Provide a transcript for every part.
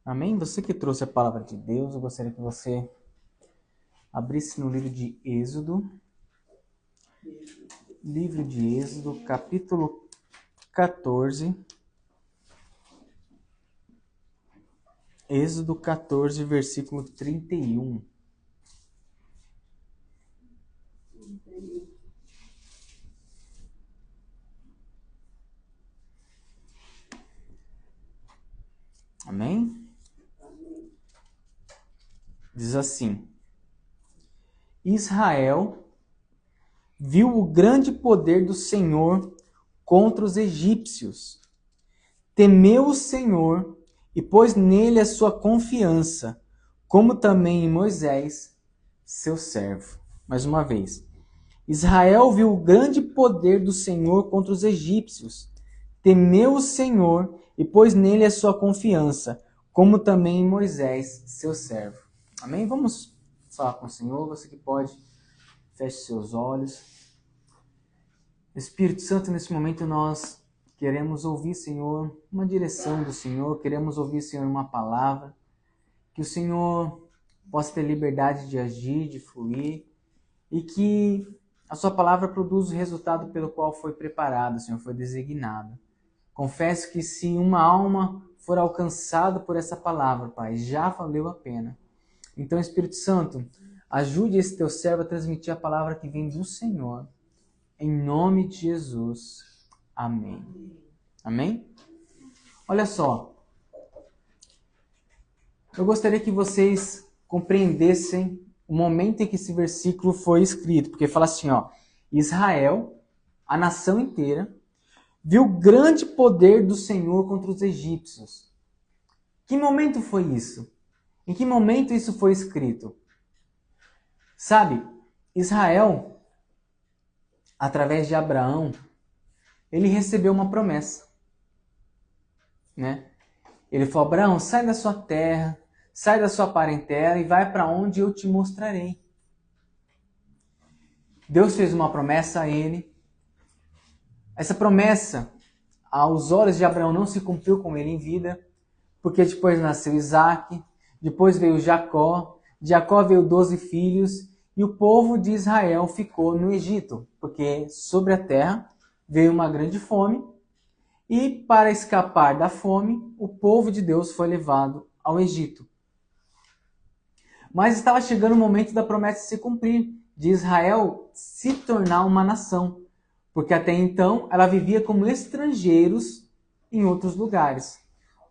Amém? Você que trouxe a palavra de Deus, eu gostaria que você abrisse no livro de Êxodo. Livro de Êxodo, capítulo 14. Êxodo 14, versículo 31. Amém? Diz assim: Israel viu o grande poder do Senhor contra os egípcios. Temeu o Senhor e pôs nele a sua confiança, como também em Moisés, seu servo. Mais uma vez. Israel viu o grande poder do Senhor contra os egípcios. Temeu o Senhor e pôs nele a sua confiança, como também em Moisés, seu servo. Amém? Vamos falar com o Senhor. Você que pode, feche seus olhos. Espírito Santo, nesse momento nós queremos ouvir, Senhor, uma direção do Senhor. Queremos ouvir, Senhor, uma palavra. Que o Senhor possa ter liberdade de agir, de fluir. E que a sua palavra produza o resultado pelo qual foi preparada, Senhor, foi designada. Confesso que se uma alma for alcançada por essa palavra, Pai, já valeu a pena. Então, Espírito Santo, ajude esse teu servo a transmitir a palavra que vem do Senhor. Em nome de Jesus. Amém. Amém? Olha só. Eu gostaria que vocês compreendessem o momento em que esse versículo foi escrito. Porque fala assim, ó. Israel, a nação inteira, viu o grande poder do Senhor contra os egípcios. Que momento foi isso? Em que momento isso foi escrito? Sabe, Israel, através de Abraão, ele recebeu uma promessa. Né? Ele falou, Abraão, sai da sua terra, sai da sua parentela e vai para onde eu te mostrarei. Deus fez uma promessa a ele. Essa promessa, aos olhos de Abraão, não se cumpriu com ele em vida, porque depois nasceu Isaac, depois veio Jacó, Jacó veio 12 filhos, e o povo de Israel ficou no Egito, porque sobre a terra veio uma grande fome, e para escapar da fome, o povo de Deus foi levado ao Egito. Mas estava chegando o momento da promessa se cumprir, de Israel se tornar uma nação, porque até então ela vivia como estrangeiros em outros lugares.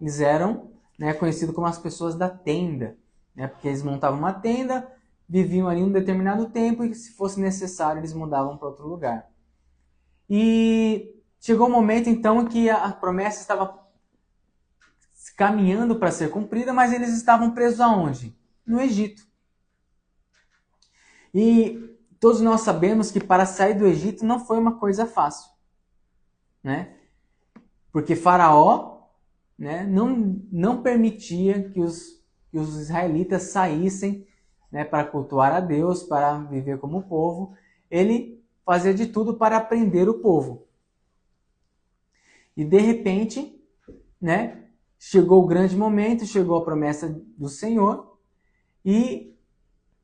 Eles eram conhecidos como as pessoas da tenda, porque eles montavam uma tenda, viviam ali um determinado tempo e se fosse necessário eles mudavam para outro lugar. E chegou o momento então em que a promessa estava caminhando para ser cumprida, mas eles estavam presos aonde? No Egito. E todos nós sabemos que para sair do Egito não foi uma coisa fácil, né? Porque Faraó, não permitia que os israelitas saíssem, para cultuar a Deus, para viver como povo. Ele fazia de tudo para prender o povo. E de repente, chegou o grande momento, chegou a promessa do Senhor e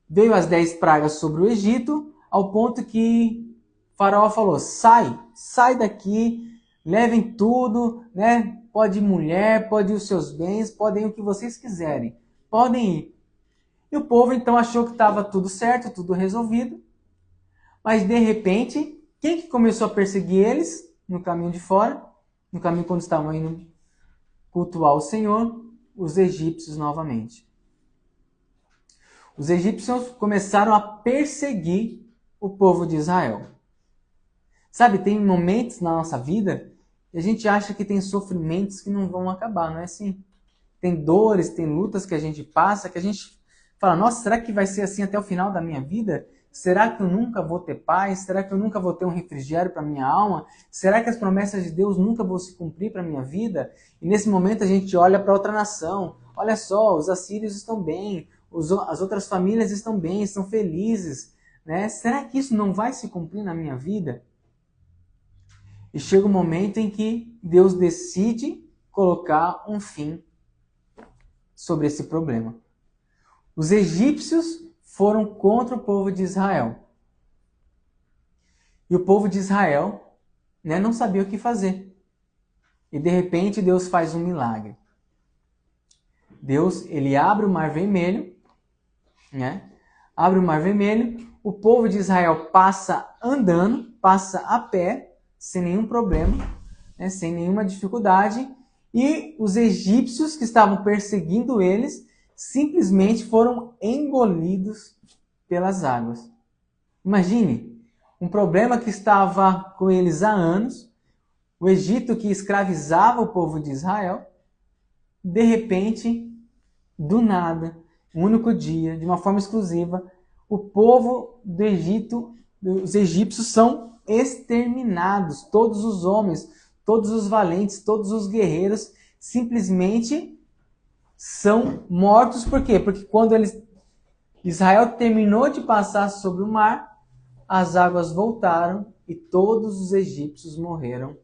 veio as 10 pragas sobre o Egito, ao ponto que Faraó falou, sai daqui, levem tudo, pode ir mulher, pode ir os seus bens, podem ir o que vocês quiserem, podem ir. E o povo então achou que estava tudo certo, tudo resolvido, mas de repente, quem que começou a perseguir eles no caminho de fora, no caminho quando estavam indo cultuar o Senhor? Os egípcios novamente. Os egípcios começaram a perseguir o povo de Israel. Sabe, tem momentos na nossa vida que a gente acha que tem sofrimentos que não vão acabar, não é assim? Tem dores, tem lutas que a gente passa, que a gente fala, nossa, será que vai ser assim até o final da minha vida? Será que eu nunca vou ter paz? Será que eu nunca vou ter um refrigério para minha alma? Será que as promessas de Deus nunca vão se cumprir para minha vida? E nesse momento a gente olha para outra nação. Olha só, os assírios estão bem, as outras famílias estão bem, estão felizes. Será que isso não vai se cumprir na minha vida? E chega um momento em que Deus decide colocar um fim sobre esse problema. Os egípcios foram contra o povo de Israel. E o povo de Israel, né, não sabia o que fazer. E de repente Deus faz um milagre. Deus, ele abre o Mar Vermelho, né? Abre o Mar Vermelho, o povo de Israel passa andando, passa a pé, sem nenhum problema, né? Sem nenhuma dificuldade, e os egípcios que estavam perseguindo eles simplesmente foram engolidos pelas águas. Imagine, um problema que estava com eles há anos, o Egito que escravizava o povo de Israel, de repente, do nada, um único dia, de uma forma exclusiva, o povo do Egito, os egípcios são exterminados. Todos os homens, todos os valentes, todos os guerreiros simplesmente são mortos. Por quê? Porque quando Israel terminou de passar sobre o mar, as águas voltaram e todos os egípcios morreram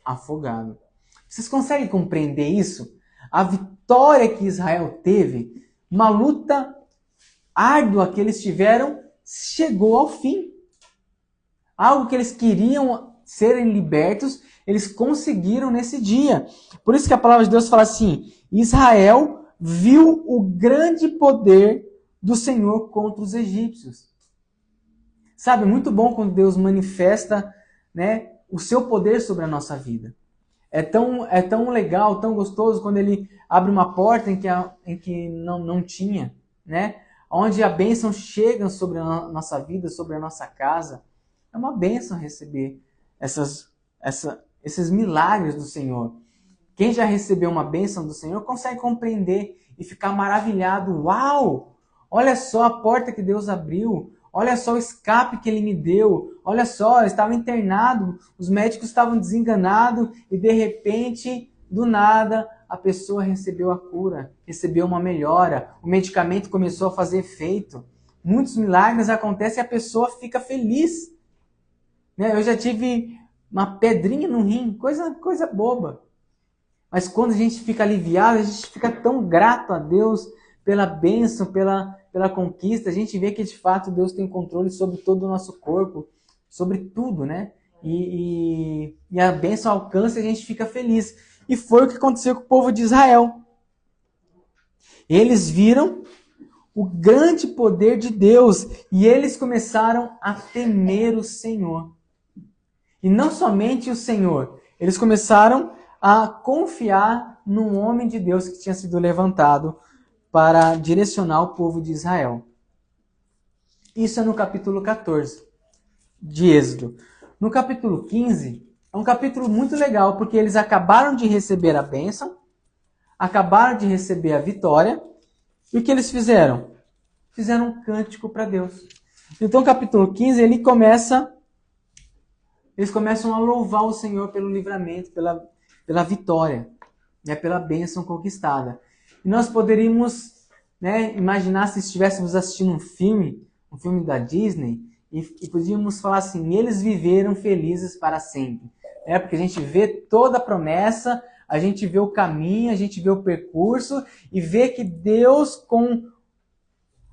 afogados. Vocês conseguem compreender isso? A vitória que Israel teve, uma luta árdua que eles tiveram, chegou ao fim. Algo que eles queriam serem libertos, eles conseguiram nesse dia. Por isso que a palavra de Deus fala assim: Israel viu o grande poder do Senhor contra os egípcios. Sabe, muito bom quando Deus manifesta, né, o seu poder sobre a nossa vida. É tão legal, tão gostoso quando ele abre uma porta em que não tinha, né? Onde a bênção chega sobre a nossa vida, sobre a nossa casa. É uma bênção receber esses milagres do Senhor. Quem já recebeu uma bênção do Senhor consegue compreender e ficar maravilhado. Uau! Olha só a porta que Deus abriu. Olha só o escape que Ele me deu. Olha só, eu estava internado, os médicos estavam desenganados e de repente, do nada, a pessoa recebeu a cura, recebeu uma melhora, o medicamento começou a fazer efeito. Muitos milagres acontecem e a pessoa fica feliz. Né? Eu já tive uma pedrinha no rim, coisa boba. Mas quando a gente fica aliviado, a gente fica tão grato a Deus pela bênção, pela conquista. A gente vê que de fato Deus tem controle sobre todo o nosso corpo, sobre tudo, né? E a bênção alcança e a gente fica feliz. E foi o que aconteceu com o povo de Israel. Eles viram o grande poder de Deus e eles começaram a temer o Senhor. E não somente o Senhor, eles começaram a confiar num homem de Deus que tinha sido levantado para direcionar o povo de Israel. Isso é no capítulo 14 de Êxodo. No capítulo 15, é um capítulo muito legal, porque eles acabaram de receber a bênção, acabaram de receber a vitória, e o que eles fizeram? Fizeram um cântico para Deus. Então, o capítulo 15, eles começam a louvar o Senhor pelo livramento, pela vitória, né, pela bênção conquistada. E nós poderíamos, né, imaginar se estivéssemos assistindo um filme da Disney, e podíamos falar assim: eles viveram felizes para sempre. Porque a gente vê toda a promessa, a gente vê o caminho, a gente vê o percurso, e vê que Deus, com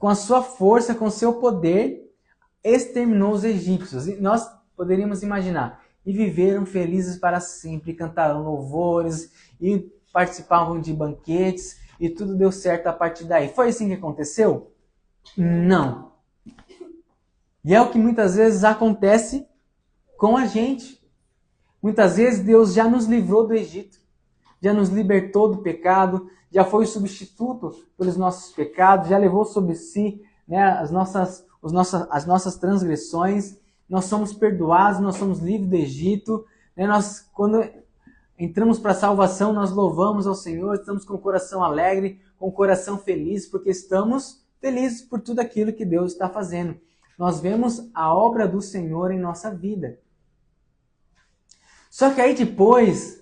a sua força, com o seu poder, exterminou os egípcios. E nós poderíamos imaginar: e viveram felizes para sempre, cantaram louvores, e participavam de banquetes, e tudo deu certo a partir daí. Foi assim que aconteceu? Não. E é o que muitas vezes acontece com a gente. Muitas vezes Deus já nos livrou do Egito, já nos libertou do pecado, já foi o substituto pelos nossos pecados, já levou sobre si, né, as nossas transgressões. Nós somos perdoados, nós somos livres do Egito. Né, quando entramos para a salvação, nós louvamos ao Senhor, estamos com o coração alegre, com o coração feliz, porque estamos felizes por tudo aquilo que Deus está fazendo. Nós vemos a obra do Senhor em nossa vida. Só que aí depois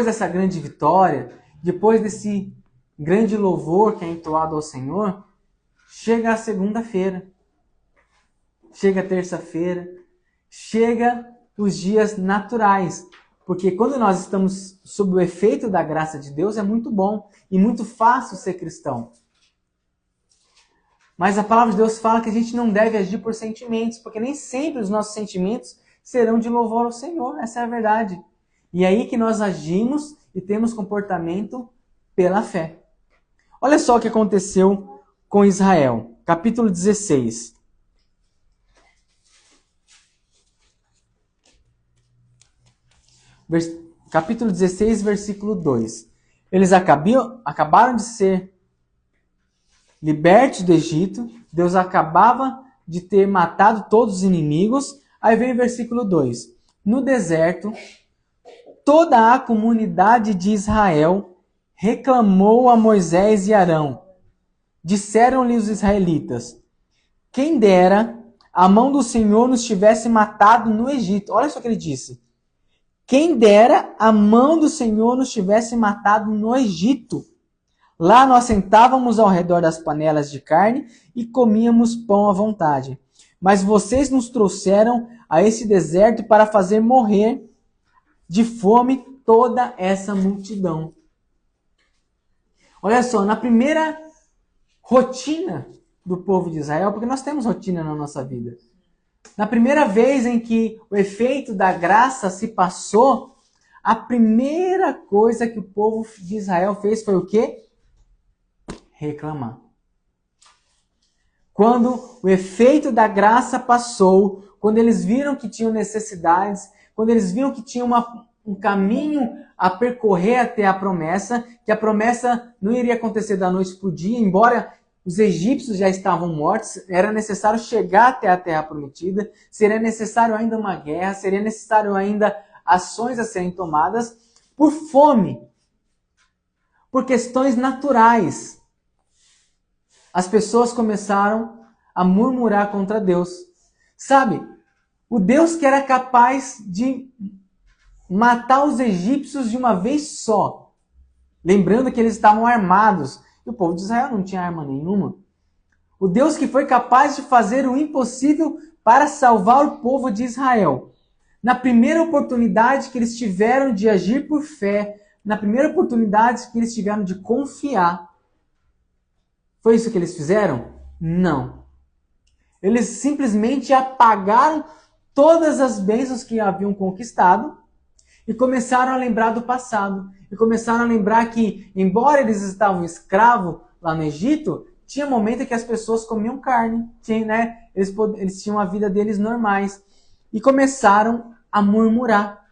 dessa grande vitória, depois desse grande louvor que é entoado ao Senhor, chega a segunda-feira, chega a terça-feira, chega os dias naturais. Porque quando nós estamos sob o efeito da graça de Deus, é muito bom e muito fácil ser cristão. Mas a palavra de Deus fala que a gente não deve agir por sentimentos, porque nem sempre os nossos sentimentos serão de louvor ao Senhor. Essa é a verdade. E é aí que nós agimos e temos comportamento pela fé. Olha só o que aconteceu com Israel. Capítulo 16. Capítulo 16, versículo 2. Eles acabaram de ser libertos do Egito. Deus acabava de ter matado todos os inimigos. Aí vem o versículo 2. No deserto, toda a comunidade de Israel reclamou a Moisés e Arão. Disseram-lhe os israelitas: quem dera a mão do Senhor nos tivesse matado no Egito. Olha só o que ele disse. Quem dera a mão do Senhor nos tivesse matado no Egito. Lá nós sentávamos ao redor das panelas de carne e comíamos pão à vontade. Mas vocês nos trouxeram a esse deserto para fazer morrer de fome toda essa multidão. Olha só, na primeira rotina do povo de Israel, porque nós temos rotina na nossa vida. Na primeira vez em que o efeito da graça se passou, a primeira coisa que o povo de Israel fez foi o quê? Reclamar. Quando o efeito da graça passou, quando eles viram que tinham necessidades, quando eles viram que tinham um caminho a percorrer até a promessa, que a promessa não iria acontecer da noite para o dia, embora os egípcios já estavam mortos, era necessário chegar até a terra prometida, seria necessário ainda uma guerra, seria necessário ainda ações a serem tomadas por fome, por questões naturais. As pessoas começaram a murmurar contra Deus. Sabe, o Deus que era capaz de matar os egípcios de uma vez só, lembrando que eles estavam armados, e o povo de Israel não tinha arma nenhuma. O Deus que foi capaz de fazer o impossível para salvar o povo de Israel. Na primeira oportunidade que eles tiveram de agir por fé, na primeira oportunidade que eles tiveram de confiar, foi isso que eles fizeram? Não. Eles simplesmente apagaram todas as bênçãos que haviam conquistado e começaram a lembrar do passado. E começaram a lembrar que, embora eles estavam escravos lá no Egito, tinha momento em que as pessoas comiam carne, eles tinham a vida deles normais. E começaram a murmurar.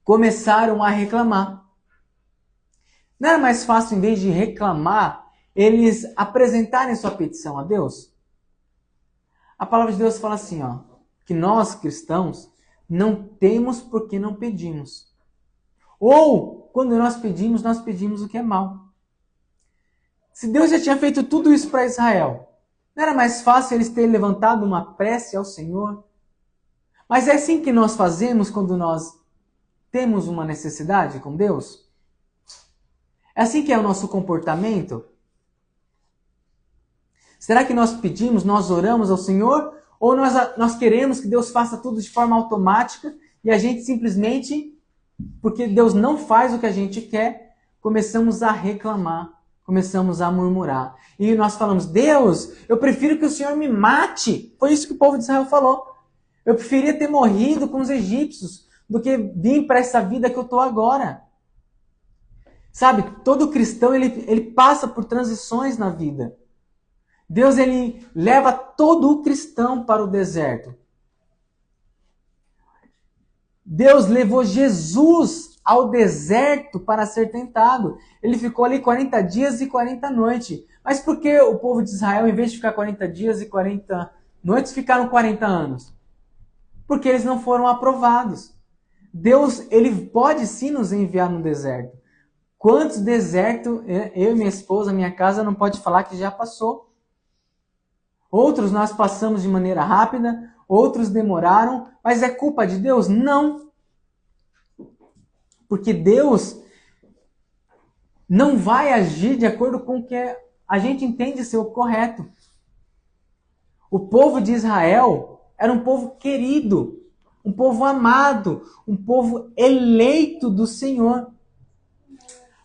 Começaram a reclamar. Não era mais fácil, em vez de reclamar, eles apresentarem sua petição a Deus? A palavra de Deus fala assim, que nós, cristãos, não temos porque não pedimos. Ou, quando nós pedimos o que é mal. Se Deus já tinha feito tudo isso para Israel, não era mais fácil eles terem levantado uma prece ao Senhor? Mas é assim que nós fazemos quando nós temos uma necessidade com Deus? É assim que é o nosso comportamento? Será que nós pedimos, nós oramos ao Senhor? Ou nós queremos que Deus faça tudo de forma automática e a gente simplesmente, porque Deus não faz o que a gente quer, começamos a reclamar, começamos a murmurar. E nós falamos, Deus, eu prefiro que o Senhor me mate. Foi isso que o povo de Israel falou. Eu preferia ter morrido com os egípcios do que vir para essa vida que eu estou agora. Sabe, todo cristão ele passa por transições na vida. Deus ele leva todo o cristão para o deserto. Deus levou Jesus ao deserto para ser tentado. Ele ficou ali 40 dias e 40 noites. Mas por que o povo de Israel, em vez de ficar 40 dias e 40 noites, ficaram 40 anos? Porque eles não foram aprovados. Deus, ele pode sim nos enviar no deserto. Quantos desertos eu e minha esposa, minha casa, não pode falar que já passou? Outros nós passamos de maneira rápida, outros demoraram, mas é culpa de Deus? Não. Porque Deus não vai agir de acordo com o que a gente entende ser o correto. O povo de Israel era um povo querido, um povo amado, um povo eleito do Senhor.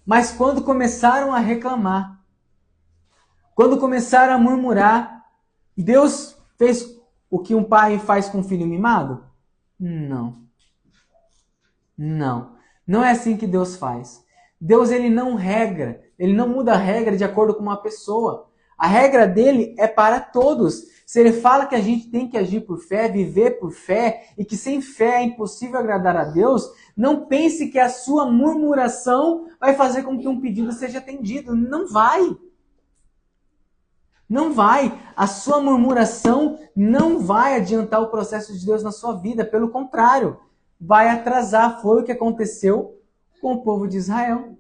Mas quando começaram a reclamar, quando começaram a murmurar, Deus fez o que um pai faz com um filho mimado? Não. Não. Não é assim que Deus faz. Deus, ele não regra, ele não muda a regra de acordo com uma pessoa. A regra dele é para todos. Se ele fala que a gente tem que agir por fé, viver por fé, e que sem fé é impossível agradar a Deus, não pense que a sua murmuração vai fazer com que um pedido seja atendido. Não vai. Não vai. A sua murmuração não vai adiantar o processo de Deus na sua vida. Pelo contrário, vai atrasar. Foi o que aconteceu com o povo de Israel.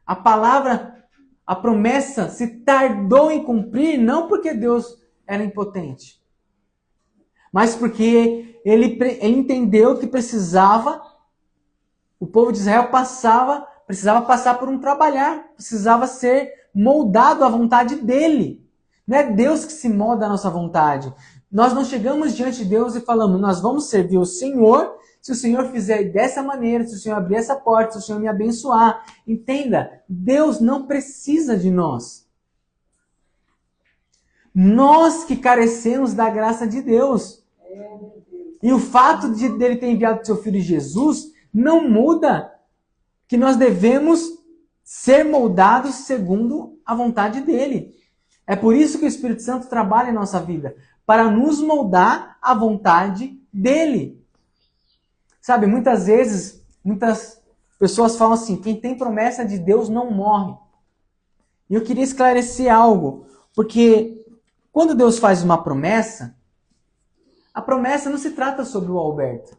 A palavra, a promessa se tardou em cumprir, não porque Deus era impotente, mas porque ele entendeu que o povo de Israel precisava passar por um trabalhar, precisava ser moldado à vontade dele. Não é Deus que se molda à nossa vontade. Nós não chegamos diante de Deus e falamos, nós vamos servir o Senhor se o Senhor fizer dessa maneira, se o Senhor abrir essa porta, se o Senhor me abençoar. Entenda, Deus não precisa de nós. Nós que carecemos da graça de Deus. E o fato dele ter enviado seu Filho Jesus não muda que nós devemos ser moldados segundo a vontade dele. É por isso que o Espírito Santo trabalha em nossa vida, para nos moldar à vontade dele. Sabe, muitas vezes, muitas pessoas falam assim, quem tem promessa de Deus não morre. E eu queria esclarecer algo, porque quando Deus faz uma promessa, a promessa não se trata sobre o Alberto.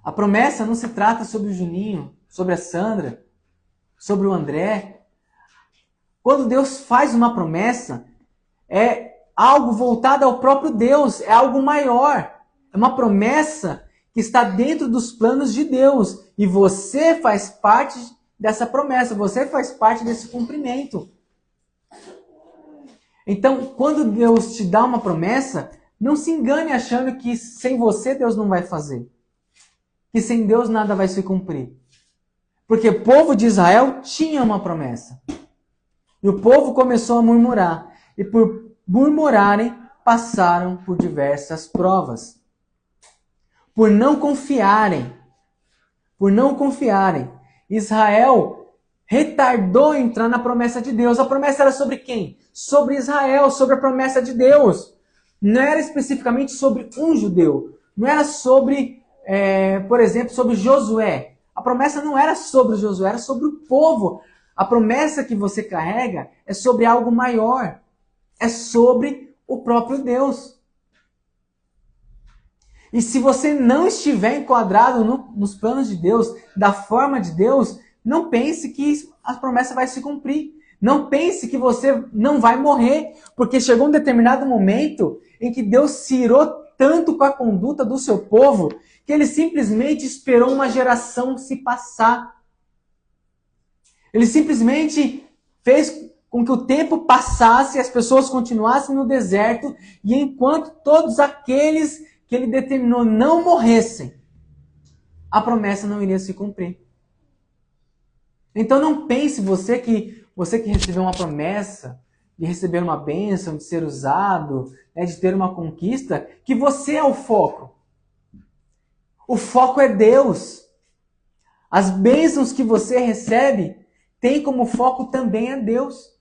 A promessa não se trata sobre o Juninho, sobre a Sandra, sobre o André. Quando Deus faz uma promessa, é algo voltado ao próprio Deus, é algo maior. É uma promessa que está dentro dos planos de Deus. E você faz parte dessa promessa, você faz parte desse cumprimento. Então, quando Deus te dá uma promessa, não se engane achando que sem você Deus não vai fazer. Que sem Deus nada vai se cumprir. Porque o povo de Israel tinha uma promessa. E o povo começou a murmurar. E por murmurarem, passaram por diversas provas. Por não confiarem, Israel retardou entrar na promessa de Deus. A promessa era sobre quem? Sobre Israel, sobre a promessa de Deus. Não era especificamente sobre um judeu. Não era sobre, por exemplo, sobre Josué. A promessa não era sobre Josué, era sobre o povo. A promessa que você carrega é sobre algo maior. É sobre o próprio Deus. E se você não estiver enquadrado nos planos de Deus, da forma de Deus, não pense que a promessa vai se cumprir. Não pense que você não vai morrer, porque chegou um determinado momento em que Deus se irou tanto com a conduta do seu povo, que ele simplesmente esperou uma geração se passar. Ele simplesmente fez com que o tempo passasse e as pessoas continuassem no deserto, e enquanto todos aqueles que ele determinou não morressem, a promessa não iria se cumprir. Então não pense você que recebeu uma promessa, de receber uma bênção, de ser usado, de ter uma conquista, que você é o foco. O foco é Deus. As bênçãos que você recebe tem como foco também a Deus.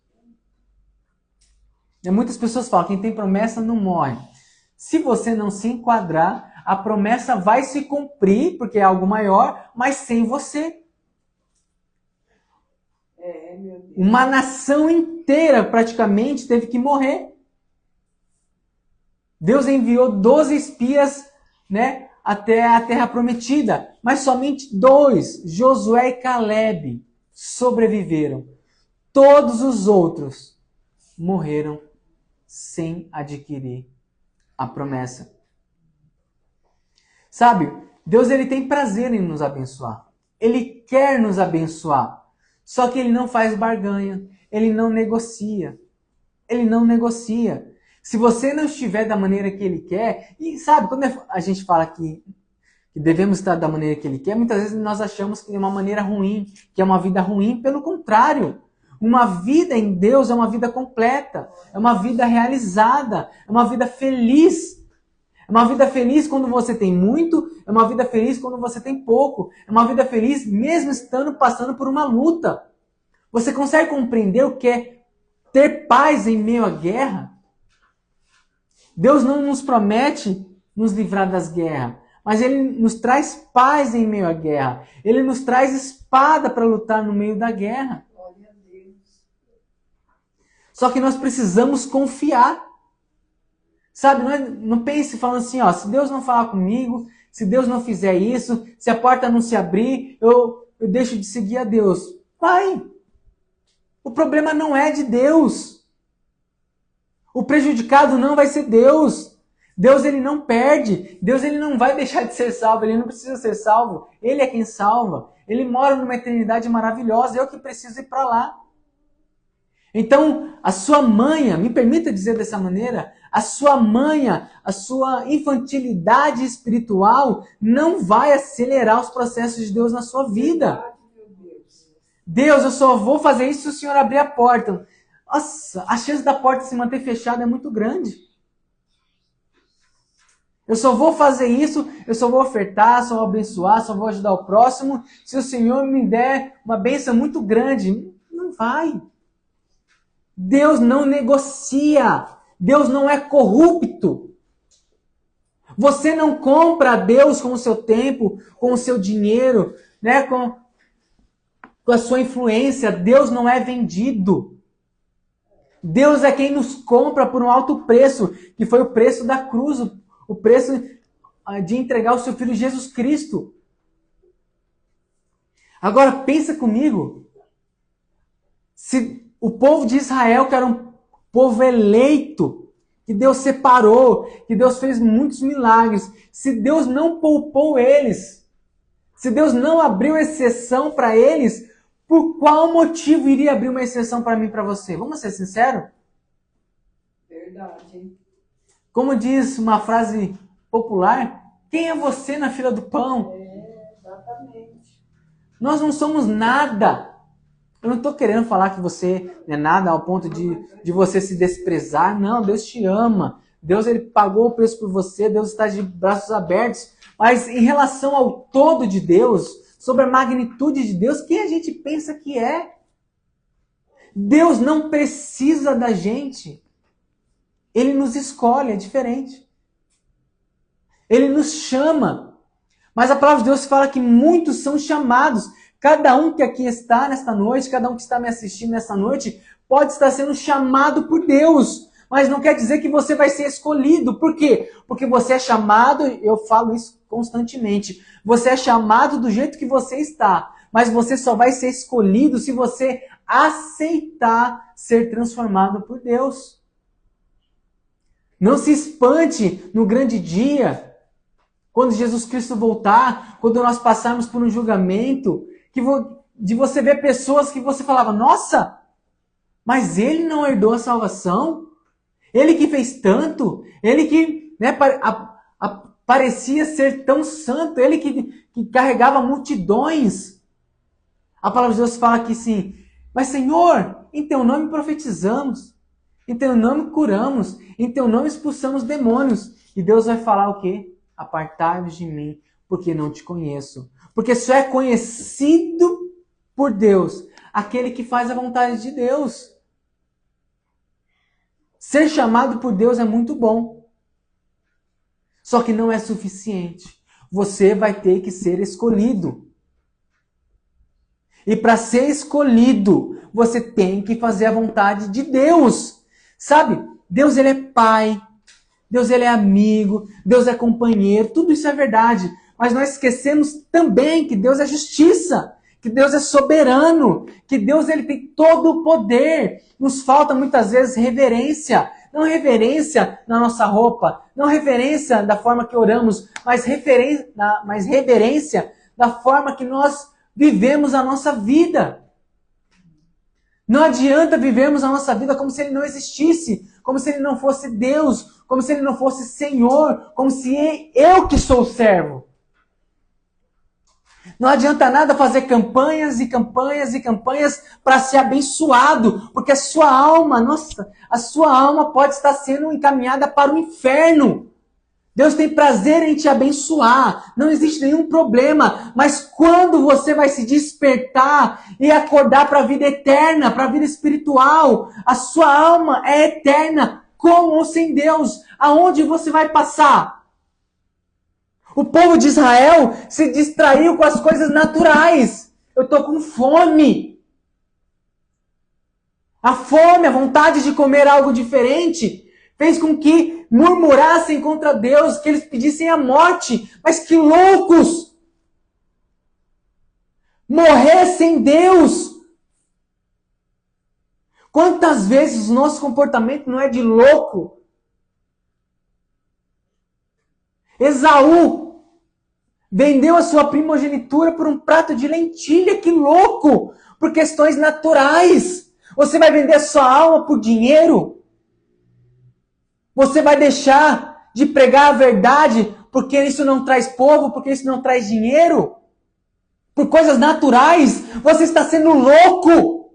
E muitas pessoas falam, quem tem promessa não morre. Se você não se enquadrar, a promessa vai se cumprir, porque é algo maior, mas sem você. Uma nação inteira praticamente teve que morrer. Deus enviou 12 espias, até a terra prometida, mas somente 2, Josué e Caleb, sobreviveram. Todos os outros morreram sem adquirir a promessa. Sabe, Deus ele tem prazer em nos abençoar. Ele quer nos abençoar. Só que ele não faz barganha. Ele não negocia. Ele não negocia. Se você não estiver da maneira que Ele quer, e sabe, quando a gente fala que devemos estar da maneira que Ele quer, muitas vezes nós achamos que é uma maneira ruim, que é uma vida ruim. Pelo contrário, uma vida em Deus é uma vida completa, é uma vida realizada, é uma vida feliz. É uma vida feliz quando você tem muito, é uma vida feliz quando você tem pouco. É uma vida feliz mesmo passando por uma luta. Você consegue compreender o que é ter paz em meio à guerra? Deus não nos promete nos livrar das guerras, mas Ele nos traz paz em meio à guerra. Ele nos traz espada para lutar no meio da guerra. Só que nós precisamos confiar. Sabe, não pense falando assim, ó, se Deus não falar comigo, se Deus não fizer isso, se a porta não se abrir, eu deixo de seguir a Deus. Vai! O problema não é de Deus. O prejudicado não vai ser Deus. Deus, ele não perde. Deus, ele não vai deixar de ser salvo. Ele não precisa ser salvo. Ele é quem salva. Ele mora numa eternidade maravilhosa. Eu que preciso ir para lá. Então, a sua manha, me permita dizer dessa maneira, a sua manha, a sua infantilidade espiritual não vai acelerar os processos de Deus na sua vida. Deus, eu só vou fazer isso se o Senhor abrir a porta. Nossa, a chance da porta se manter fechada é muito grande. Eu só vou fazer isso, eu só vou ofertar, só vou abençoar, só vou ajudar o próximo, se o Senhor me der uma bênção muito grande. Não vai. Deus não negocia. Deus não é corrupto. Você não compra a Deus com o seu tempo, com o seu dinheiro, né? com a sua influência. Deus não é vendido. Deus é quem nos compra por um alto preço, que foi o preço da cruz, o preço de entregar o seu Filho Jesus Cristo. Agora pensa comigo. Se o povo de Israel, que era um povo eleito, que Deus separou, que Deus fez muitos milagres, se Deus não poupou eles, se Deus não abriu exceção para eles, por qual motivo iria abrir uma exceção para mim e para você? Vamos ser sinceros? Verdade. Como diz uma frase popular, quem é você na fila do pão? Exatamente. Nós não somos nada. Eu não estou querendo falar que você não é nada ao ponto de você se desprezar. Não, Deus te ama. Deus, ele pagou o preço por você. Deus está de braços abertos. Mas em relação ao todo de Deus, sobre a magnitude de Deus, quem a gente pensa que é? Deus não precisa da gente. Ele nos escolhe, é diferente. Ele nos chama. Mas a palavra de Deus fala que muitos são chamados. Cada um que aqui está nesta noite, cada um que está me assistindo nesta noite, pode estar sendo chamado por Deus. Mas não quer dizer que você vai ser escolhido. Por quê? Porque você é chamado, eu falo isso constantemente, você é chamado do jeito que você está. Mas você só vai ser escolhido se você aceitar ser transformado por Deus. Não se espante no grande dia, quando Jesus Cristo voltar, quando nós passarmos por um julgamento, de você ver pessoas que você falava, nossa, mas ele não herdou a salvação? Ele que fez tanto? Ele que parecia ser tão santo? Ele que carregava multidões? A palavra de Deus fala aqui sim, mas Senhor, em teu nome profetizamos, em teu nome curamos, em teu nome expulsamos demônios. E Deus vai falar o quê? Apartai-vos de mim, porque não te conheço. Porque só é conhecido por Deus aquele que faz a vontade de Deus. Ser chamado por Deus é muito bom. Só que não é suficiente. Você vai ter que ser escolhido. E para ser escolhido, você tem que fazer a vontade de Deus. Sabe? Deus, ele é pai. Deus, ele é amigo. Deus é companheiro. Tudo isso é verdade. Mas nós esquecemos também que Deus é justiça. Que Deus é soberano. Que Deus, ele tem todo o poder. Nos falta muitas vezes reverência. Não reverência na nossa roupa. Não reverência da forma que oramos. Mas reverência da forma que nós vivemos a nossa vida. Não adianta vivermos a nossa vida como se ele não existisse. como se ele não fosse Deus, como se ele não fosse Senhor, como se eu que sou o servo. Não adianta nada fazer campanhas e campanhas e campanhas para ser abençoado, porque a sua alma, a sua alma pode estar sendo encaminhada para o inferno. Deus tem prazer em te abençoar, não existe nenhum problema, mas quando você vai se despertar e acordar para a vida eterna, para a vida espiritual, a sua alma é eterna, com ou sem Deus, aonde você vai passar? O povo de Israel se distraiu com as coisas naturais. Eu estou com fome. A fome, a vontade de comer algo diferente, fez com que murmurassem contra Deus, que eles pedissem a morte. Mas que loucos! Morrer sem Deus! Quantas vezes o nosso comportamento não é de louco? Esaú vendeu a sua primogenitura por um prato de lentilha, que louco! Por questões naturais. Você vai vender a sua alma por dinheiro? Você vai deixar de pregar a verdade porque isso não traz povo, porque isso não traz dinheiro? Por coisas naturais? Você está sendo louco!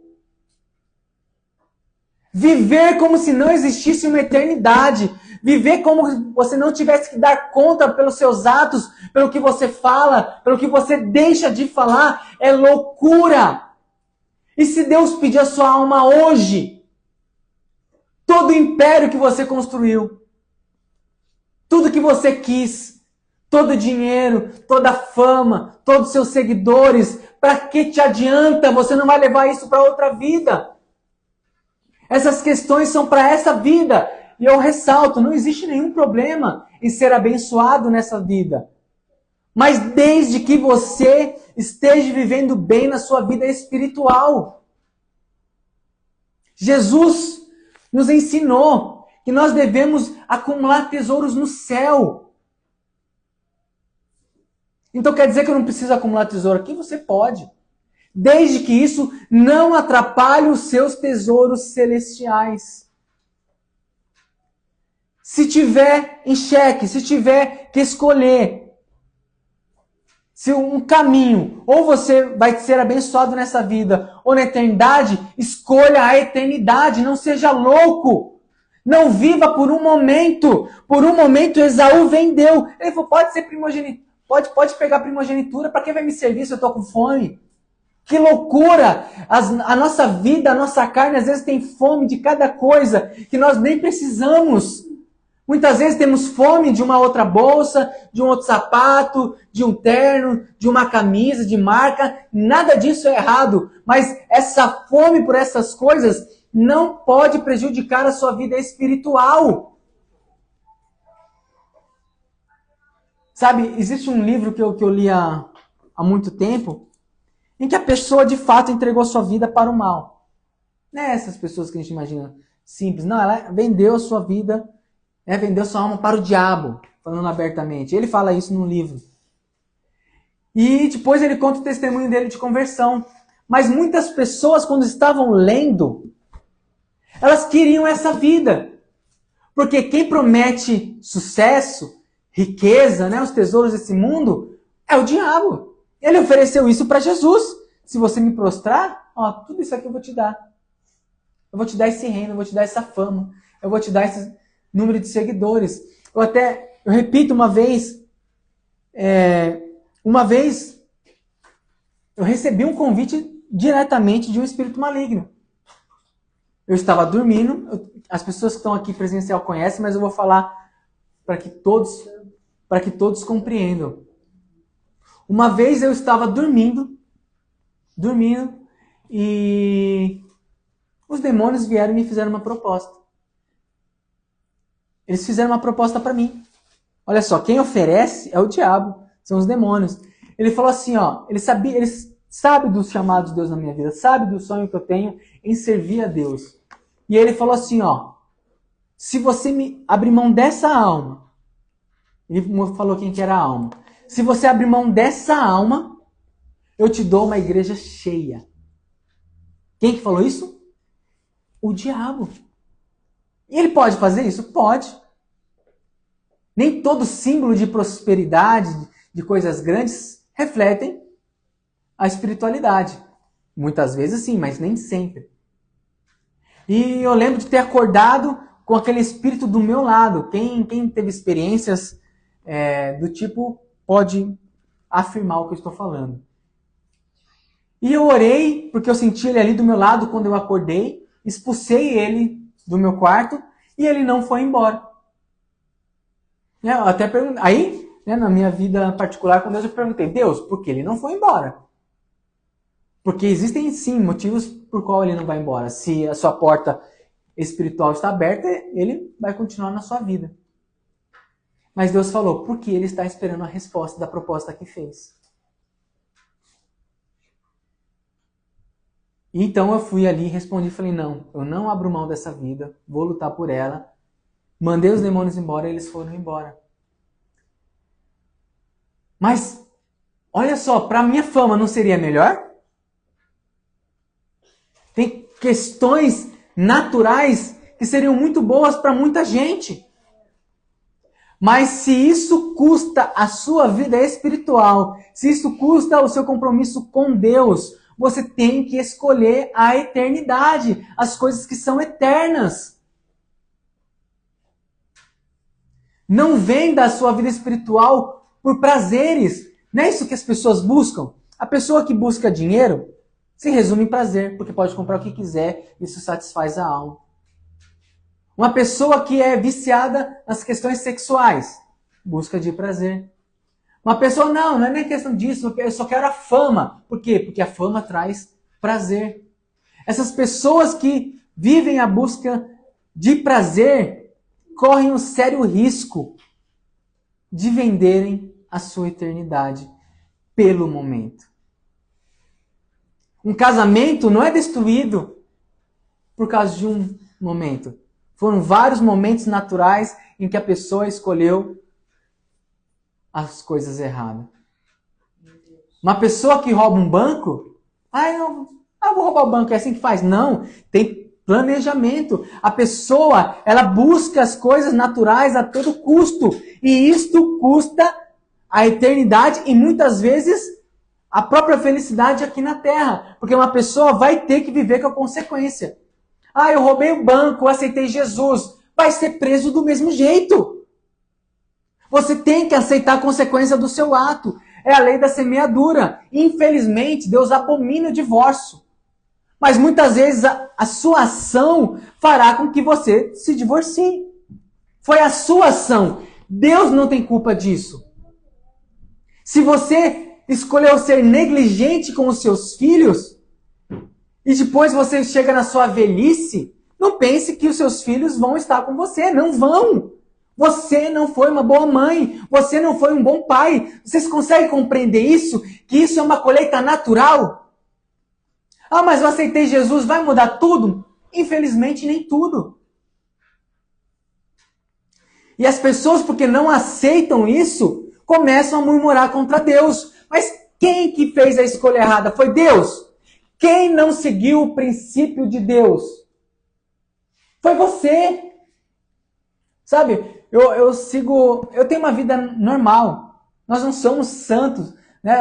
Viver como se não existisse uma eternidade. Viver como se você não tivesse que dar conta pelos seus atos, pelo que você fala, pelo que você deixa de falar, é loucura. E se Deus pedir a sua alma hoje, todo o império que você construiu, tudo que você quis, todo o dinheiro, toda a fama, todos os seus seguidores, para que te adianta? Você não vai levar isso para outra vida. Essas questões são para essa vida. E eu ressalto, não existe nenhum problema em ser abençoado nessa vida. Mas desde que você esteja vivendo bem na sua vida espiritual. Jesus nos ensinou que nós devemos acumular tesouros no céu. Então quer dizer que eu não preciso acumular tesouro aqui? Você pode. Desde que isso não atrapalhe os seus tesouros celestiais. Se tiver em xeque, se tiver que escolher se um caminho, ou você vai ser abençoado nessa vida, ou na eternidade, escolha a eternidade, não seja louco. Não viva por um momento. Por um momento Esaú vendeu. Ele falou, pode ser primogenitura, pode pegar primogenitura, para quem vai me servir se eu estou com fome? Que loucura! A nossa vida, a nossa carne, às vezes tem fome de cada coisa que nós nem precisamos. Muitas vezes temos fome de uma outra bolsa, de um outro sapato, de um terno, de uma camisa, de marca. Nada disso é errado. Mas essa fome por essas coisas não pode prejudicar a sua vida espiritual. Sabe, existe um livro que eu li há muito tempo, em que a pessoa de fato entregou sua vida para o mal. Não é essas pessoas que a gente imagina simples. Não, ela vendeu a sua vida, vendeu sua alma para o diabo, falando abertamente. Ele fala isso no livro. E depois ele conta o testemunho dele de conversão. Mas muitas pessoas, quando estavam lendo, elas queriam essa vida. Porque quem promete sucesso, riqueza, os tesouros desse mundo, é o diabo. Ele ofereceu isso para Jesus. Se você me prostrar, tudo isso aqui eu vou te dar. Eu vou te dar esse reino, eu vou te dar essa fama, eu vou te dar esse número de seguidores. Eu repito uma vez eu recebi um convite diretamente de um espírito maligno. Eu estava dormindo, as pessoas que estão aqui presencial conhecem, mas eu vou falar para que todos compreendam. Uma vez eu estava dormindo, e os demônios vieram e me fizeram uma proposta. Eles fizeram uma proposta para mim. Olha só, quem oferece é o diabo, são os demônios. Ele falou assim, ele sabe dos chamados de Deus na minha vida, sabe do sonho que eu tenho em servir a Deus. E ele falou assim, se você me abrir mão dessa alma, ele falou quem que era a alma. Se você abrir mão dessa alma, eu te dou uma igreja cheia. Quem que falou isso? O diabo. E ele pode fazer isso? Pode. Nem todo símbolo de prosperidade, de coisas grandes, refletem a espiritualidade. Muitas vezes sim, mas nem sempre. E eu lembro de ter acordado com aquele espírito do meu lado. Quem teve experiências do tipo pode afirmar o que eu estou falando. E eu orei, porque eu senti ele ali do meu lado quando eu acordei, expulsei ele do meu quarto e ele não foi embora. Eu até perguntei, aí, na minha vida particular com Deus, eu perguntei, Deus, por que ele não foi embora? Porque existem sim motivos por qual ele não vai embora. Se a sua porta espiritual está aberta, ele vai continuar na sua vida. Mas Deus falou, porque ele está esperando a resposta da proposta que fez. Então eu fui ali e respondi, falei, não, eu não abro mão dessa vida, vou lutar por ela. Mandei os demônios embora e eles foram embora. Mas, olha só, para minha fama não seria melhor? Tem questões naturais que seriam muito boas para muita gente. Mas se isso custa a sua vida espiritual, se isso custa o seu compromisso com Deus, você tem que escolher a eternidade, as coisas que são eternas. Não venda a sua vida espiritual por prazeres. Não é isso que as pessoas buscam? A pessoa que busca dinheiro se resume em prazer, porque pode comprar o que quiser, isso satisfaz a alma. Uma pessoa que é viciada nas questões sexuais, busca de prazer. Uma pessoa, não é nem questão disso, eu só quero a fama. Por quê? Porque a fama traz prazer. Essas pessoas que vivem a busca de prazer correm um sério risco de venderem a sua eternidade pelo momento. Um casamento não é destruído por causa de um momento. Foram vários momentos naturais em que a pessoa escolheu as coisas erradas. Uma pessoa que rouba um banco, eu vou roubar o banco, é assim que faz. Não, tem planejamento. A pessoa, ela busca as coisas naturais a todo custo. E isto custa a eternidade e muitas vezes a própria felicidade aqui na Terra. Porque uma pessoa vai ter que viver com a consequência. Eu roubei o banco, aceitei Jesus. Vai ser preso do mesmo jeito. Você tem que aceitar a consequência do seu ato. É a lei da semeadura. Infelizmente, Deus abomina o divórcio. Mas muitas vezes a sua ação fará com que você se divorcie. Foi a sua ação. Deus não tem culpa disso. Se você escolheu ser negligente com os seus filhos, e depois você chega na sua velhice, não pense que os seus filhos vão estar com você. Não vão. Você não foi uma boa mãe. Você não foi um bom pai. Vocês conseguem compreender isso? Que isso é uma colheita natural? Mas eu aceitei Jesus, vai mudar tudo? Infelizmente, nem tudo. E as pessoas, porque não aceitam isso, começam a murmurar contra Deus. Mas quem que fez a escolha errada? Foi Deus? Quem não seguiu o princípio de Deus? Foi você. Sabe, eu tenho uma vida normal. Nós não somos santos. Né?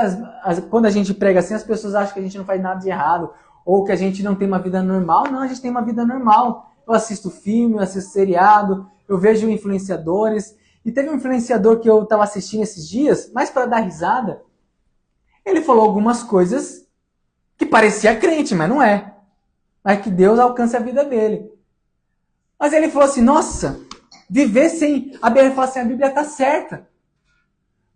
Quando a gente prega assim, as pessoas acham que a gente não faz nada de errado. Ou que a gente não tem uma vida normal. Não, a gente tem uma vida normal. Eu assisto filme, eu assisto seriado, eu vejo influenciadores. E teve um influenciador que eu estava assistindo esses dias, mais para dar risada. Ele falou algumas coisas que parecia crente, mas não é. Mas que Deus alcance a vida dele. Mas ele falou assim, nossa, viver sem... A Bíblia está certa.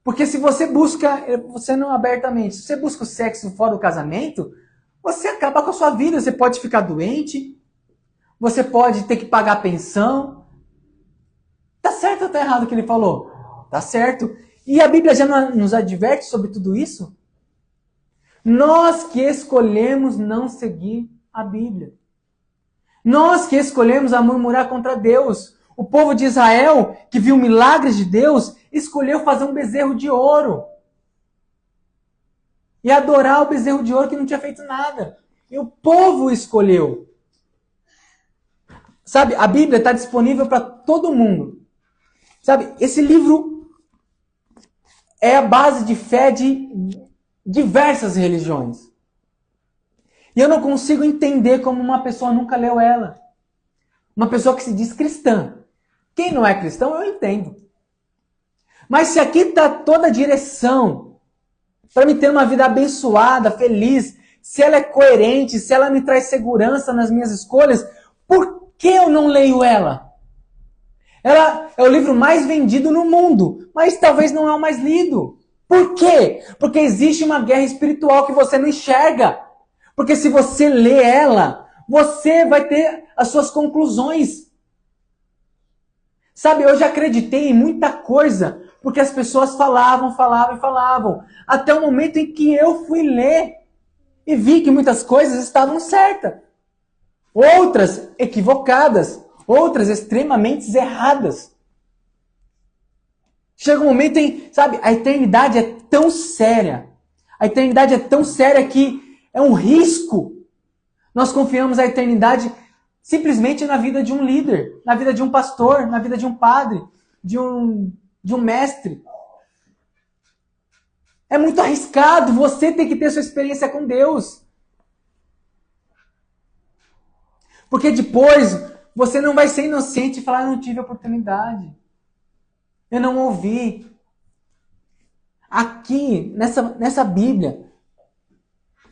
Porque se você busca, você não abertamente, se você busca o sexo fora do casamento, você acaba com a sua vida. Você pode ficar doente, você pode ter que pagar pensão. Tá certo ou tá errado o que ele falou? Tá certo. E a Bíblia já nos adverte sobre tudo isso? Nós que escolhemos não seguir a Bíblia. Nós que escolhemos a murmurar contra Deus. O povo de Israel, que viu milagres de Deus, escolheu fazer um bezerro de ouro. E adorar o bezerro de ouro que não tinha feito nada. E o povo escolheu. Sabe, a Bíblia está disponível para todo mundo. Sabe, esse livro é a base de fé de diversas religiões. E eu não consigo entender como uma pessoa nunca leu ela. Uma pessoa que se diz cristã. Quem não é cristão, eu entendo. Mas se aqui está toda a direção para me ter uma vida abençoada, feliz, se ela é coerente, se ela me traz segurança nas minhas escolhas, por que eu não leio ela? Ela é o livro mais vendido no mundo, mas talvez não é o mais lido. Por quê? Porque existe uma guerra espiritual que você não enxerga. Porque se você lê ela, você vai ter as suas conclusões. Sabe, eu já acreditei em muita coisa, porque as pessoas falavam. Até o momento em que eu fui ler e vi que muitas coisas estavam certas. Outras equivocadas. Outras extremamente erradas. Chega um momento em, sabe, a eternidade é tão séria. A eternidade é tão séria que é um risco. Nós confiamos a eternidade simplesmente na vida de um líder, na vida de um pastor, na vida de um padre, de um mestre. É muito arriscado. Você tem que ter sua experiência com Deus. Porque depois você não vai ser inocente e falar, eu não tive oportunidade. Eu não ouvi. Aqui, nessa Bíblia,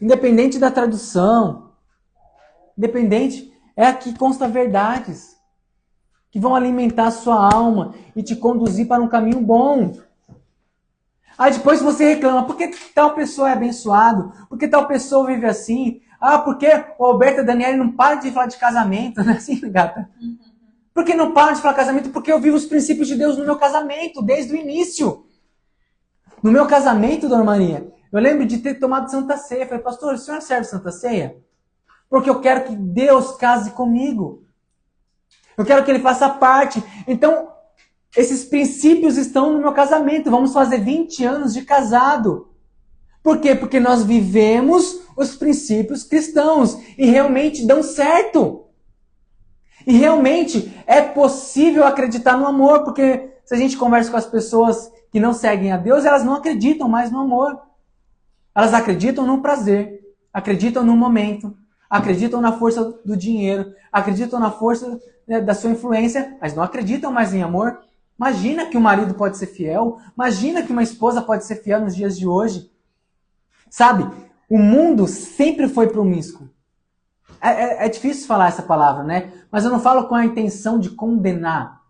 independente da tradução, é aqui consta verdades que vão alimentar a sua alma e te conduzir para um caminho bom. Aí depois você reclama, por que tal pessoa é abençoado? Por que tal pessoa vive assim? Ah, porque o Alberto e a Daniela não param de falar de casamento, não é assim, gata? Por que não param de falar de casamento? Porque eu vivo os princípios de Deus no meu casamento, desde o início. No meu casamento, Dona Maria, eu lembro de ter tomado Santa Ceia. Eu falei, pastor, o senhor serve Santa Ceia? Porque eu quero que Deus case comigo. Eu quero que Ele faça parte. Então, esses princípios estão no meu casamento. Vamos fazer 20 anos de casado. Por quê? Porque nós vivemos os princípios cristãos e realmente dão certo. E realmente é possível acreditar no amor, porque se a gente conversa com as pessoas que não seguem a Deus, elas não acreditam mais no amor. Elas acreditam no prazer, acreditam no momento, acreditam na força do dinheiro, acreditam na força, né, da sua influência, mas não acreditam mais em amor. Imagina que um marido pode ser fiel, imagina que uma esposa pode ser fiel nos dias de hoje. Sabe, o mundo sempre foi promíscuo. É difícil falar essa palavra, né? Mas eu não falo com a intenção de condenar,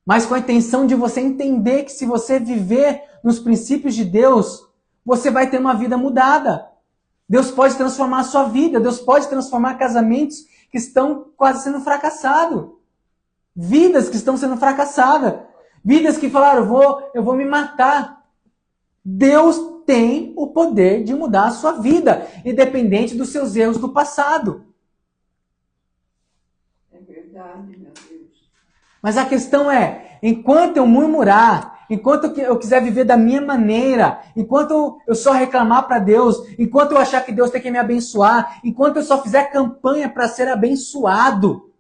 mas com a intenção de você entender que se você viver nos princípios de Deus, você vai ter uma vida mudada. Deus pode transformar a sua vida, Deus pode transformar casamentos que estão quase sendo fracassados. Vidas que estão sendo fracassadas. Vidas que falaram, eu vou me matar. Deus tem o poder de mudar a sua vida, independente dos seus erros do passado. É verdade, meu Deus. Mas a questão é, enquanto eu murmurar, enquanto eu quiser viver da minha maneira, enquanto eu só reclamar para Deus, enquanto eu achar que Deus tem que me abençoar, enquanto eu só fizer campanha para ser abençoado,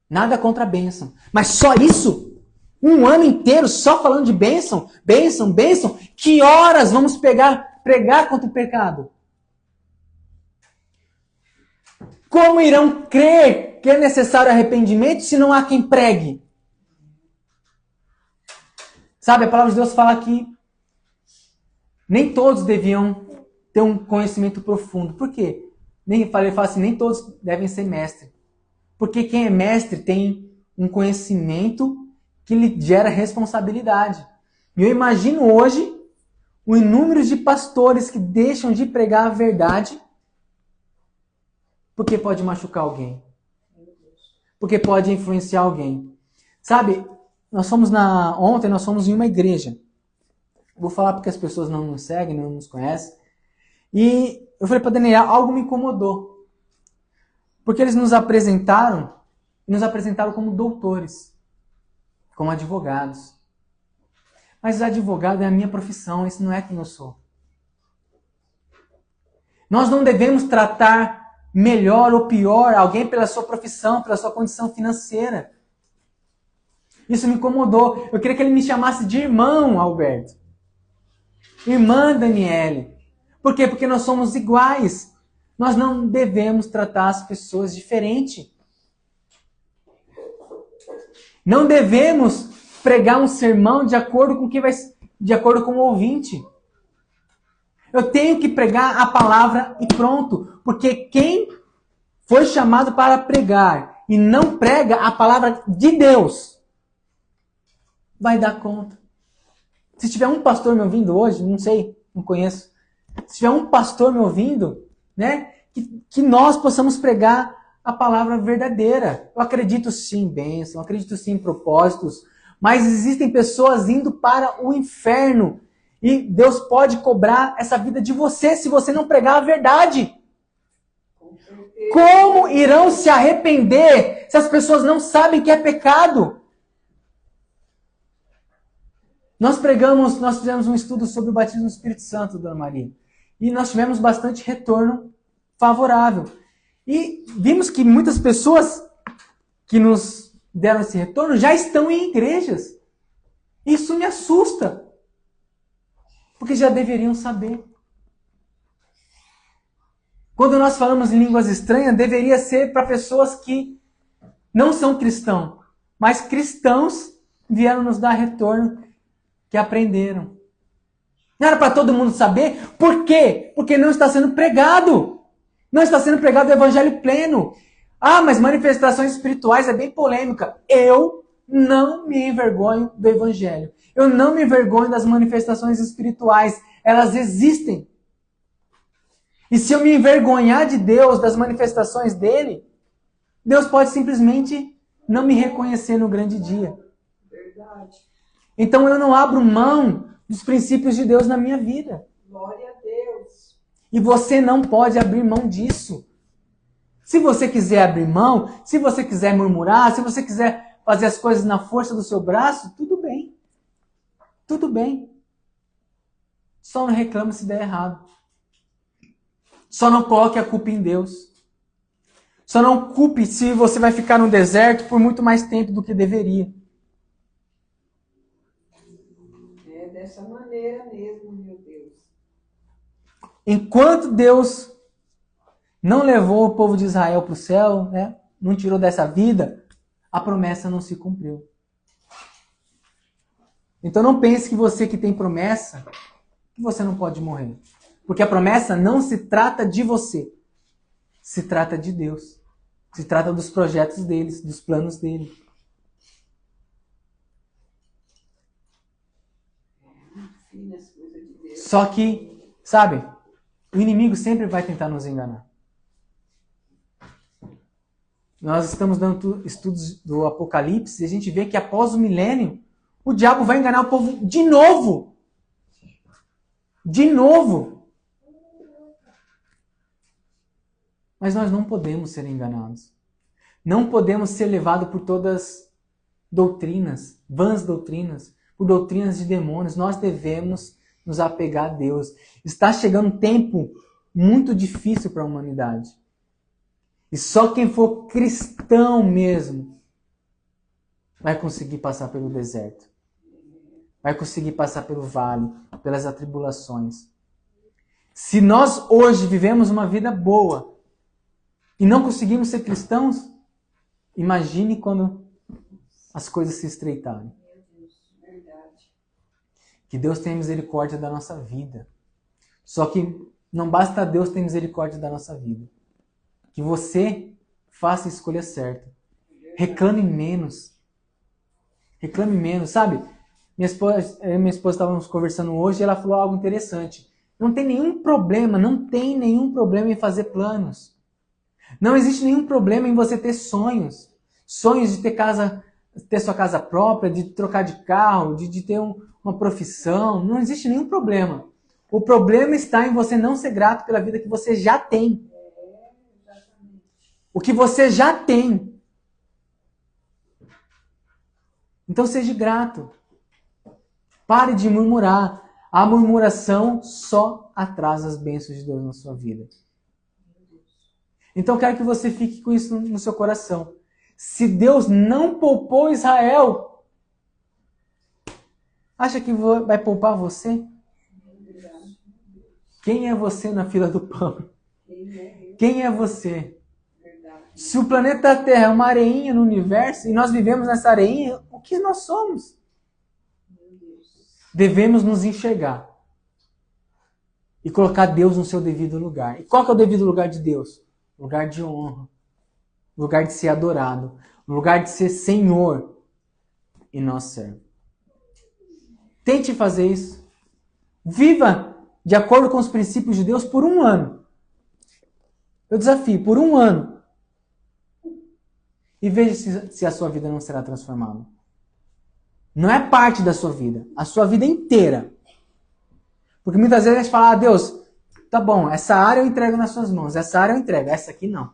nada contra a bênção. Mas só isso? Um ano inteiro só falando de bênção, bênção, bênção? Que horas vamos pregar contra o pecado? Como irão crer que é necessário arrependimento se não há quem pregue? Sabe, a palavra de Deus fala que nem todos deviam ter um conhecimento profundo. Por quê? Ele fala assim, nem todos devem ser mestre. Porque quem é mestre tem um conhecimento que lhe gera responsabilidade. E eu imagino hoje o número de pastores que deixam de pregar a verdade porque pode machucar alguém. Porque pode influenciar alguém. Sabe, ontem nós fomos em uma igreja. Vou falar porque as pessoas não nos seguem, não nos conhecem. E eu falei para Daniel, algo me incomodou. Porque eles nos apresentaram como doutores, como advogados. Mas advogado é a minha profissão, isso não é quem eu sou. Nós não devemos tratar melhor ou pior alguém pela sua profissão, pela sua condição financeira. Isso me incomodou. Eu queria que ele me chamasse de irmão, Alberto. Irmã Daniele. Por quê? Porque nós somos iguais. Nós não devemos tratar as pessoas diferente. Não devemos pregar um sermão de acordo com de acordo com o ouvinte. Eu tenho que pregar a palavra e pronto. Porque quem foi chamado para pregar e não prega a palavra de Deus, vai dar conta. Se tiver um pastor me ouvindo hoje, não sei, não conheço. Se tiver um pastor me ouvindo, né, que nós possamos pregar a palavra verdadeira. Eu acredito sim em bênção, eu acredito sim em propósitos, mas existem pessoas indo para o inferno e Deus pode cobrar essa vida de você se você não pregar a verdade. Como irão se arrepender se as pessoas não sabem que é pecado? Nós fizemos um estudo sobre o batismo no Espírito Santo, Dona Maria. E nós tivemos bastante retorno favorável. E vimos que muitas pessoas que nos deram esse retorno já estão em igrejas. Isso me assusta. Porque já deveriam saber. Quando nós falamos em línguas estranhas, deveria ser para pessoas que não são cristãos. Mas cristãos vieram nos dar retorno que aprenderam. Não era para todo mundo saber? Por quê? Porque não está sendo pregado. Não está sendo pregado o evangelho pleno. Ah, mas manifestações espirituais é bem polêmica. Eu não me envergonho do evangelho. Eu não me envergonho das manifestações espirituais. Elas existem. E se eu me envergonhar de Deus, das manifestações dele, Deus pode simplesmente não me reconhecer no grande dia. Verdade. Então eu não abro mão dos princípios de Deus na minha vida. Glória a Deus. E você não pode abrir mão disso. Se você quiser abrir mão, se você quiser murmurar, se você quiser fazer as coisas na força do seu braço, tudo bem. Tudo bem. Só não reclame se der errado. Só não coloque a culpa em Deus. Só não culpe se você vai ficar no deserto por muito mais tempo do que deveria. É dessa maneira mesmo, meu Deus. Enquanto Deus não levou o povo de Israel para o céu, né, não tirou dessa vida, a promessa não se cumpriu. Então não pense que você que tem promessa, que você não pode morrer. Porque a promessa não se trata de você. Se trata de Deus. Se trata dos projetos deles, dos planos dele. Só que, sabe, o inimigo sempre vai tentar nos enganar. Nós estamos dando estudos do Apocalipse e a gente vê que após o milênio, o diabo vai enganar o povo de novo. De novo. Mas nós não podemos ser enganados. Não podemos ser levados por todas doutrinas, vãs doutrinas, por doutrinas de demônios. Nós devemos nos apegar a Deus. Está chegando um tempo muito difícil para a humanidade. E só quem for cristão mesmo vai conseguir passar pelo deserto. Vai conseguir passar pelo vale, pelas atribulações. Se nós hoje vivemos uma vida boa e não conseguimos ser cristãos, imagine quando as coisas se estreitarem. Que Deus tenha misericórdia da nossa vida. Só que não basta Deus ter misericórdia da nossa vida. Que você faça a escolha certa. Reclame menos. Reclame menos, sabe? Minha esposa estávamos conversando hoje e ela falou algo interessante. Não tem nenhum problema em fazer planos. Não existe nenhum problema em você ter sonhos. Sonhos de ter sua casa própria, de trocar de carro, de ter uma profissão. Não existe nenhum problema. O problema está em você não ser grato pela vida que você já tem. O que você já tem. Então seja grato. Pare de murmurar. A murmuração só atrasa as bênçãos de Deus na sua vida. Então eu quero que você fique com isso no seu coração. Se Deus não poupou Israel, acha que vai poupar você? Quem é você na fila do pão? Quem é você? Se o planeta Terra é uma areinha no universo e nós vivemos nessa areinha, o que nós somos? Devemos nos enxergar e colocar Deus no seu devido lugar. E qual que é o devido lugar de Deus? Lugar de honra, lugar de ser adorado, lugar de ser Senhor e nós servo. Tente fazer isso. Viva de acordo com os princípios de Deus por um ano. Eu desafio, por um ano. E veja se a sua vida não será transformada. Não é parte da sua vida, a sua vida inteira. Porque muitas vezes a gente fala, Deus, tá bom, essa área eu entrego nas suas mãos, essa área eu entrego, essa aqui não.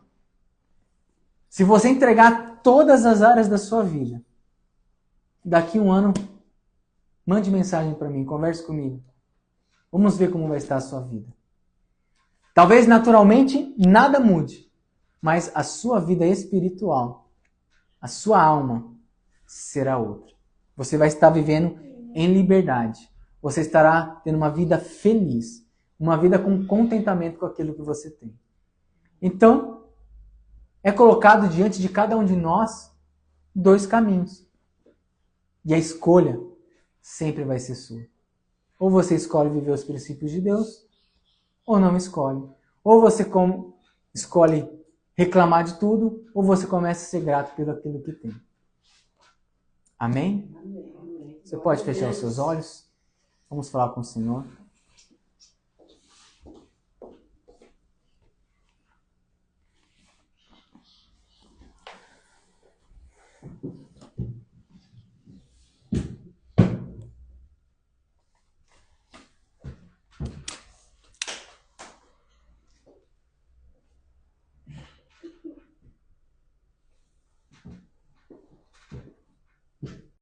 Se você entregar todas as áreas da sua vida, daqui um ano, mande mensagem para mim, converse comigo. Vamos ver como vai estar a sua vida. Talvez naturalmente nada mude, mas a sua vida espiritual, a sua alma será outra. Você vai estar vivendo em liberdade. Você estará tendo uma vida feliz, uma vida com contentamento com aquilo que você tem. Então, é colocado diante de cada um de nós dois caminhos. E a escolha sempre vai ser sua. Ou você escolhe viver os princípios de Deus, ou não escolhe. Ou você escolhe reclamar de tudo, ou você começa a ser grato pelo aquilo que tem. Amém? Você pode fechar os seus olhos? Vamos falar com o Senhor.